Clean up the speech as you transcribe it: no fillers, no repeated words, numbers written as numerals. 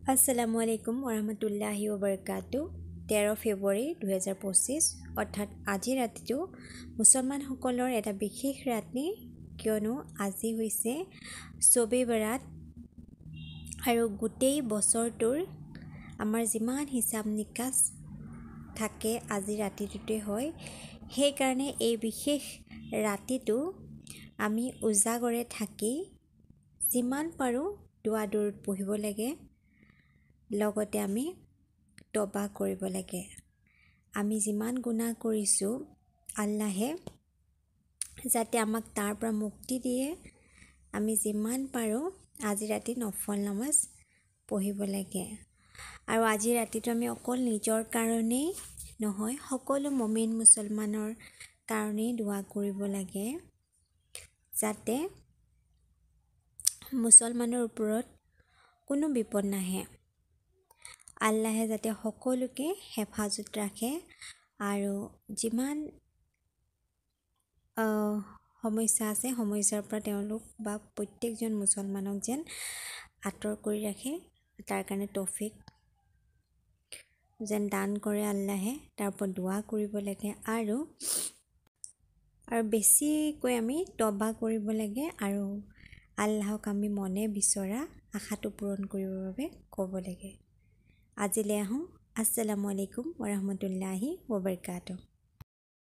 আসসালামু আলাইকুম ওৰহমতুল্লাহি ওবৰকাতু 13 ফেব্ৰুৱাৰী 2025 অৰ্থাৎ আজি ৰাতিটো মুছলমানসকলৰ এটা বিশেষ ৰাতি কিয়নো আজি হৈছে শবে বৰাত আৰু গোটেই বছৰটোৰ আমাৰ যিমান হিচাপ নিকাচ থাকে আজি ৰাতিটোতে হয় সেইকাৰণে এই বিশেষ ৰাতিটো আমি উজাগৰে থাকি যিমান পাৰোঁ দুৱা দৰুদ পঢ়িব লাগে লগতে আমি তবা কৰিব লাগে আমি যিমান গুনাহ কৰিছো আল্লাহে যাতে আমাক তাৰ পৰা মুক্তি দিয়ে আমি যিমান পাৰো আজি ৰাতি নফল নামাজ পঢ়িব লাগে আৰু আজি ৰাতিটো আমি অকল নিজৰ কাৰণেই নহয় সকলো মুমিন মুছলমানৰ কাৰণেই দোৱা কৰিব লাগে যাতে মুছলমানৰ ওপৰত কোনো বিপদ নাহে আল্লাহে যাতে সকলোকে হেফাজত ৰাখে আৰু যিমান সমস্যা আছে সমস্যাৰ পৰা তেওঁলোক বা প্ৰত্যেকজন মুছলমানক যেন আঁতৰ কৰি ৰাখে তাৰ কাৰণে তৌফিক যেন দান কৰে আল্লাহে তাৰ ওপৰত দোৱা কৰিব লাগে আৰু বেছিকৈ আমি তবা কৰিব লাগে আৰু আল্লাহক আমি মনে বিচৰা আশাটো পূৰণ কৰিবৰ বাবে ক'ব লাগে আজিলৈ আহোঁ আসসালামু আলাইকুম ওৰহমতুল্লাহি ওবৰকাতুহ